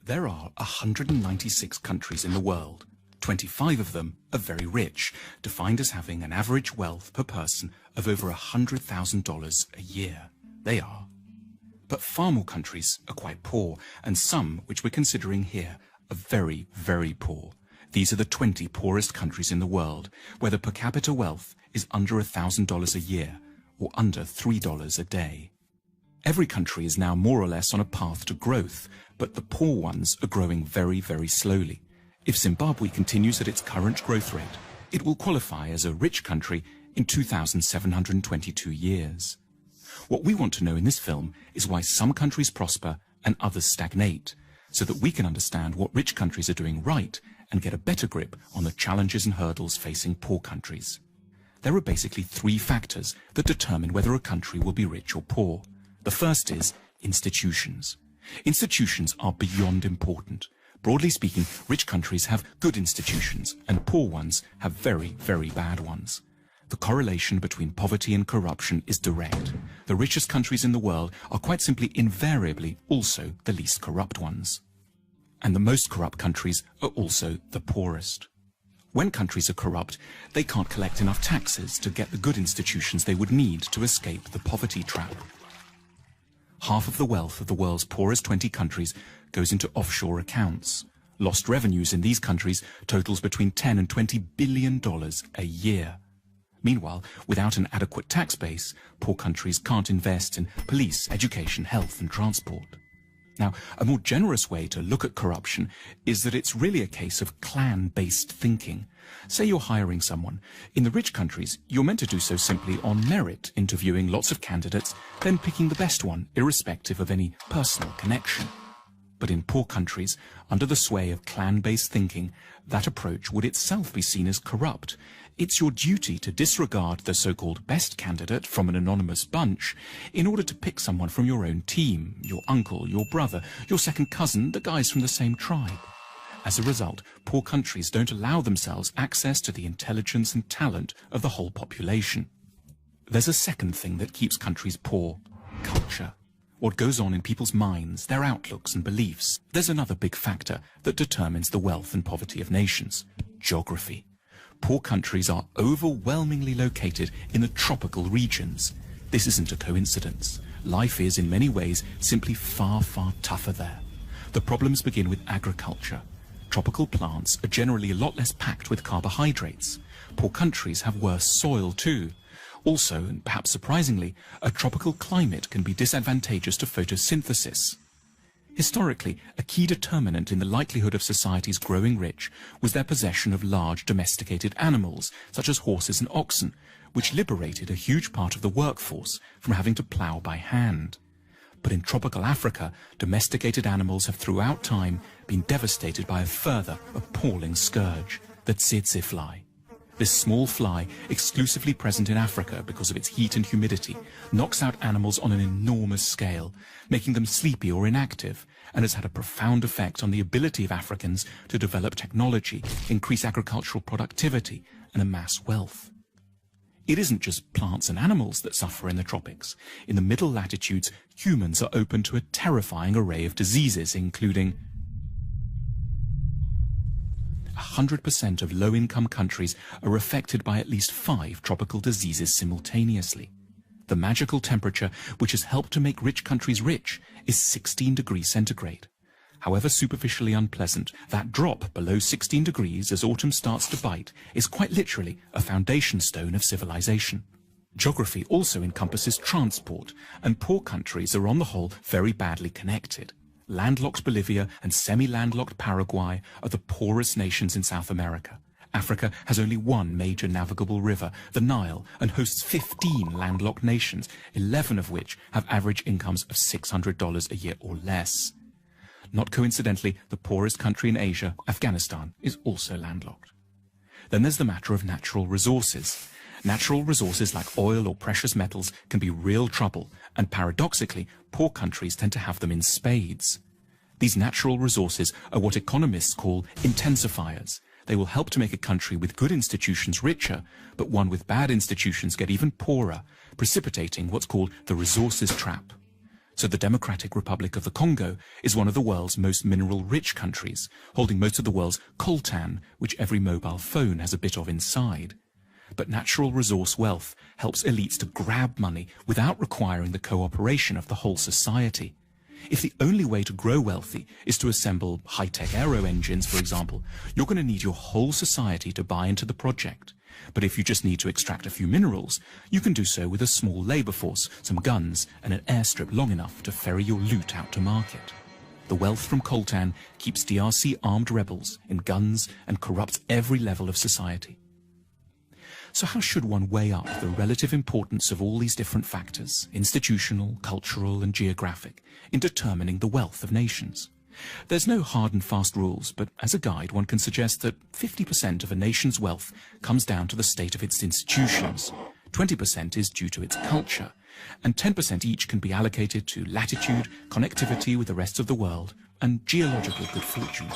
There are 196 countries in the world. 25 of them are very rich, defined as having an average wealth per person of over $100,000 a year. They are. But far more countries are quite poor, and some, which we're considering here, are very, very poor. These are the 20 poorest countries in the world, where the per capita wealth is under $1,000 a year, or under $3 a day. Every country is now more or less on a path to growth, but the poor ones are growing very, very slowly. If Zimbabwe continues at its current growth rate, it will qualify as a rich country in 2,722 years. What we want to know in this film is why some countries prosper and others stagnate, so that we can understand what rich countries are doing right and get a better grip on the challenges and hurdles facing poor countries. There are basically three factors that determine whether a country will be rich or poor. The first is institutions. Institutions are beyond important. Broadly speaking, rich countries have good institutions and poor ones have very, very bad ones. The correlation between poverty and corruption is direct. The richest countries in the world are quite simply invariably also the least corrupt ones. And the most corrupt countries are also the poorest. When countries are corrupt, they can't collect enough taxes to get the good institutions they would need to escape the poverty trap. Half of the wealth of the world's poorest 20 countries goes into offshore accounts. Lost revenues in these countries totals between $10 and $20 billion a year. Meanwhile, without an adequate tax base, poor countries can't invest in police, education, health and transport. Now, a more generous way to look at corruption is that it's really a case of clan-based thinking. Say you're hiring someone. In the rich countries, you're meant to do so simply on merit, interviewing lots of candidates, then picking the best one, irrespective of any personal connection. But in poor countries, under the sway of clan-based thinking, that approach would itself be seen as corrupt. It's your duty to disregard the so-called best candidate from an anonymous bunch in order to pick someone from your own team, your uncle, your brother, your second cousin, the guys from the same tribe. As a result, poor countries don't allow themselves access to the intelligence and talent of the whole population. There's a second thing that keeps countries poor: culture. What goes on in people's minds, their outlooks and beliefs. There's another big factor that determines the wealth and poverty of nations: geography. Poor countries are overwhelmingly located in the tropical regions. This isn't a coincidence. Life is, in many ways, simply far, far tougher there. The problems begin with agriculture. Tropical plants are generally a lot less packed with carbohydrates. Poor countries have worse soil too. Also, and perhaps surprisingly, a tropical climate can be disadvantageous to photosynthesis. Historically, a key determinant in the likelihood of societies growing rich was their possession of large domesticated animals, such as horses and oxen, which liberated a huge part of the workforce from having to plough by hand. But in tropical Africa, domesticated animals have throughout time been devastated by a further appalling scourge, the tsetse fly. This small fly, exclusively present in Africa because of its heat and humidity, knocks out animals on an enormous scale, making them sleepy or inactive, and has had a profound effect on the ability of Africans to develop technology, increase agricultural productivity, and amass wealth. It isn't just plants and animals that suffer in the tropics. In the middle latitudes, humans are open to a terrifying array of diseases, including 100% of low-income countries are affected by at least 5 tropical diseases simultaneously. The magical temperature, which has helped to make rich countries rich, is 16 degrees centigrade. However superficially unpleasant, that drop below 16 degrees as autumn starts to bite is quite literally a foundation stone of civilization. Geography also encompasses transport, and poor countries are on the whole very badly connected. Landlocked Bolivia and semi-landlocked Paraguay are the poorest nations in South America. Africa has only one major navigable river, the Nile, and hosts 15 landlocked nations, 11 of which have average incomes of $600 a year or less. Not coincidentally, the poorest country in Asia, Afghanistan, is also landlocked. Then there's the matter of natural resources. Natural resources like oil or precious metals can be real trouble, and paradoxically, poor countries tend to have them in spades. These natural resources are what economists call intensifiers. They will help to make a country with good institutions richer, but one with bad institutions get even poorer, precipitating what's called the resources trap. So the Democratic Republic of the Congo is one of the world's most mineral-rich countries, holding most of the world's coltan, which every mobile phone has a bit of inside. But natural resource wealth helps elites to grab money without requiring the cooperation of the whole society. If the only way to grow wealthy is to assemble high-tech aero engines, for example, you're going to need your whole society to buy into the project. But if you just need to extract a few minerals, you can do so with a small labor force, some guns, and an airstrip long enough to ferry your loot out to market. The wealth from coltan keeps DRC armed rebels in guns and corrupts every level of society. So how should one weigh up the relative importance of all these different factors, institutional, cultural, and geographic, in determining the wealth of nations? There's no hard and fast rules, but as a guide one can suggest that 50% of a nation's wealth comes down to the state of its institutions, 20% is due to its culture, and 10% each can be allocated to latitude, connectivity with the rest of the world, and geological good fortune.